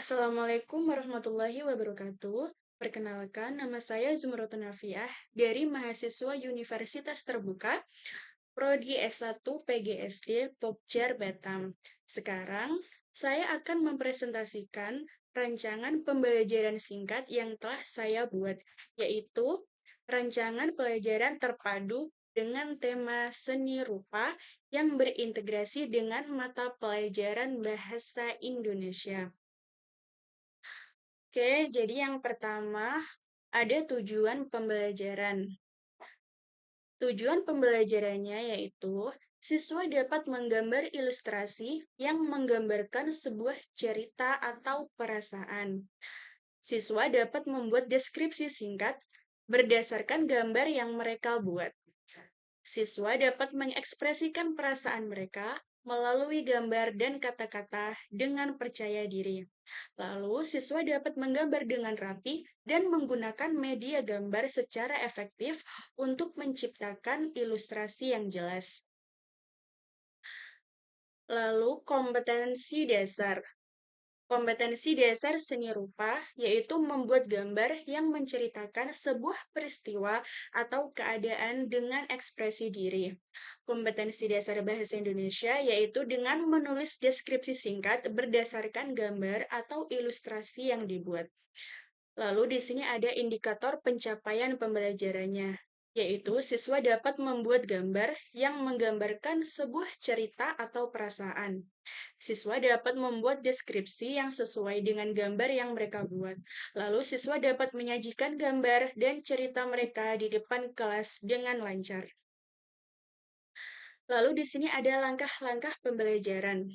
Assalamualaikum warahmatullahi wabarakatuh. Perkenalkan, nama saya Zumrotun Nafiah dari mahasiswa Universitas Terbuka, Prodi S1 PGSD Pokjar Batam. Sekarang, saya akan mempresentasikan rancangan pembelajaran singkat yang telah saya buat, yaitu rancangan pelajaran terpadu dengan tema seni rupa yang berintegrasi dengan mata pelajaran bahasa Indonesia. Oke, jadi yang pertama ada tujuan pembelajaran. Tujuan pembelajarannya yaitu siswa dapat menggambar ilustrasi yang menggambarkan sebuah cerita atau perasaan. Siswa dapat membuat deskripsi singkat berdasarkan gambar yang mereka buat. Siswa dapat mengekspresikan perasaan mereka melalui gambar dan kata-kata dengan percaya diri. Lalu, siswa dapat menggambar dengan rapi dan menggunakan media gambar secara efektif untuk menciptakan ilustrasi yang jelas. Lalu, kompetensi dasar. Kompetensi dasar seni rupa yaitu membuat gambar yang menceritakan sebuah peristiwa atau keadaan dengan ekspresi diri. Kompetensi dasar bahasa Indonesia yaitu dengan menulis deskripsi singkat berdasarkan gambar atau ilustrasi yang dibuat. Lalu di sini ada indikator pencapaian pembelajarannya, yaitu siswa dapat membuat gambar yang menggambarkan sebuah cerita atau perasaan. Siswa dapat membuat deskripsi yang sesuai dengan gambar yang mereka buat. Lalu siswa dapat menyajikan gambar dan cerita mereka di depan kelas dengan lancar. Lalu di sini ada langkah-langkah pembelajaran.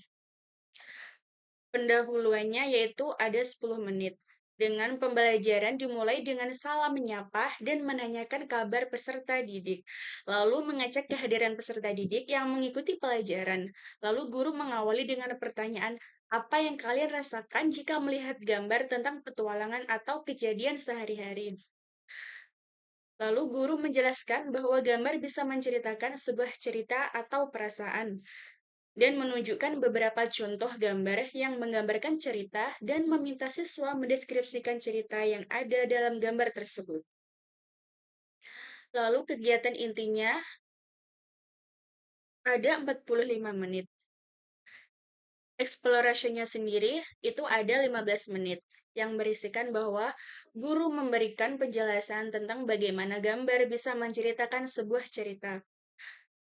Pendahuluannya yaitu ada 10 menit. Dengan pembelajaran dimulai dengan salam menyapa dan menanyakan kabar peserta didik. Lalu mengecek kehadiran peserta didik yang mengikuti pelajaran. Lalu guru mengawali dengan pertanyaan, apa yang kalian rasakan jika melihat gambar tentang petualangan atau kejadian sehari-hari? Lalu guru menjelaskan bahwa gambar bisa menceritakan sebuah cerita atau perasaan dan menunjukkan beberapa contoh gambar yang menggambarkan cerita dan meminta siswa mendeskripsikan cerita yang ada dalam gambar tersebut. Lalu kegiatan intinya ada 45 menit. Explorasinya sendiri itu ada 15 menit yang berisikan bahwa guru memberikan penjelasan tentang bagaimana gambar bisa menceritakan sebuah cerita.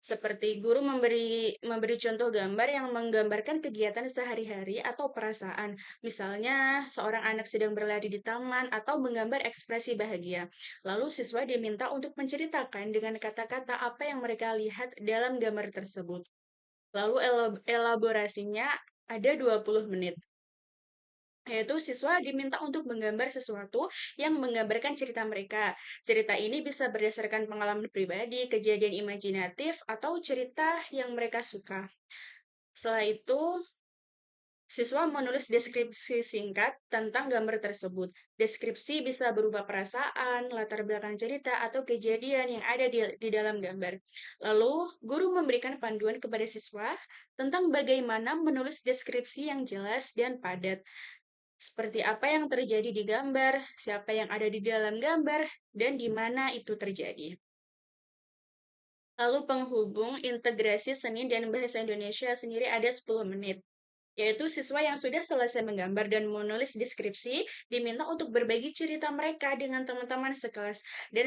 Seperti guru memberi contoh gambar yang menggambarkan kegiatan sehari-hari atau perasaan. Misalnya, seorang anak sedang berlari di taman atau menggambar ekspresi bahagia. Lalu siswa diminta untuk menceritakan dengan kata-kata apa yang mereka lihat dalam gambar tersebut. Lalu elaborasinya ada 20 menit. Yaitu siswa diminta untuk menggambar sesuatu yang menggambarkan cerita mereka. Cerita ini bisa berdasarkan pengalaman pribadi, kejadian imajinatif, atau cerita yang mereka suka. Setelah itu, siswa menulis deskripsi singkat tentang gambar tersebut. Deskripsi bisa berupa perasaan, latar belakang cerita, atau kejadian yang ada di dalam gambar. Lalu, guru memberikan panduan kepada siswa tentang bagaimana menulis deskripsi yang jelas dan padat. Seperti apa yang terjadi di gambar, siapa yang ada di dalam gambar, dan di mana itu terjadi. Lalu penghubung integrasi seni dan bahasa Indonesia sendiri ada 10 menit, yaitu siswa yang sudah selesai menggambar dan menulis deskripsi diminta untuk berbagi cerita mereka dengan teman-teman sekelas, dan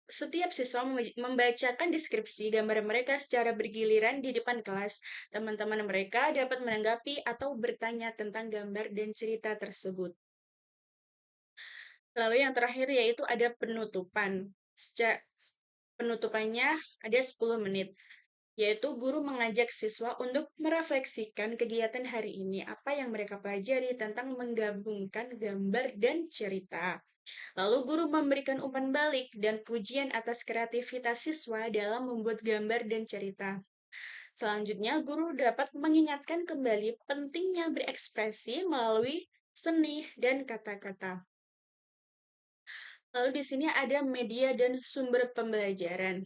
setiap siswa membacakan deskripsi gambar mereka secara bergiliran di depan kelas. Teman-teman mereka dapat menanggapi atau bertanya tentang gambar dan cerita tersebut. Lalu yang terakhir yaitu ada penutupan. Penutupannya ada 10 menit, yaitu guru mengajak siswa untuk merefleksikan kegiatan hari ini, apa yang mereka pelajari tentang menggabungkan gambar dan cerita. Lalu guru memberikan umpan balik dan pujian atas kreativitas siswa dalam membuat gambar dan cerita. Selanjutnya, guru dapat mengingatkan kembali pentingnya berekspresi melalui seni dan kata-kata. Lalu di sini ada media dan sumber pembelajaran,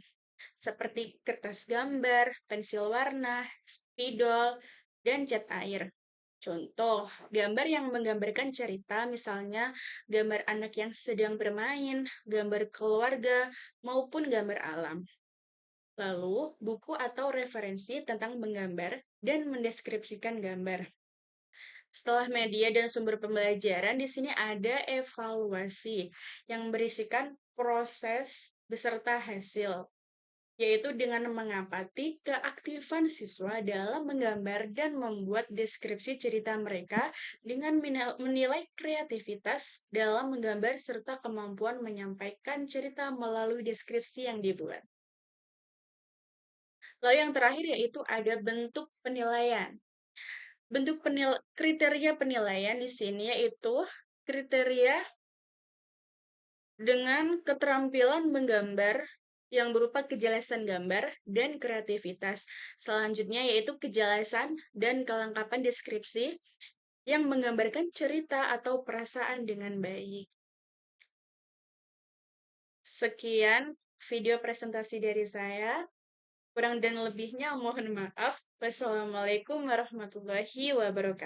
seperti kertas gambar, pensil warna, spidol, dan cat air. Contoh, gambar yang menggambarkan cerita, misalnya gambar anak yang sedang bermain, gambar keluarga, maupun gambar alam. Lalu, buku atau referensi tentang menggambar dan mendeskripsikan gambar. Setelah media dan sumber pembelajaran, di sini ada evaluasi yang berisikan proses beserta hasil, yaitu dengan mengamati keaktifan siswa dalam menggambar dan membuat deskripsi cerita mereka dengan menilai kreativitas dalam menggambar serta kemampuan menyampaikan cerita melalui deskripsi yang dibuat. Lalu yang terakhir yaitu ada bentuk penilaian. Kriteria penilaian di sini yaitu kriteria dengan keterampilan menggambar yang berupa kejelasan gambar dan kreativitas. Selanjutnya yaitu kejelasan dan kelengkapan deskripsi yang menggambarkan cerita atau perasaan dengan baik. Sekian video presentasi dari saya. Kurang dan lebihnya mohon maaf. Wassalamualaikum warahmatullahi wabarakatuh.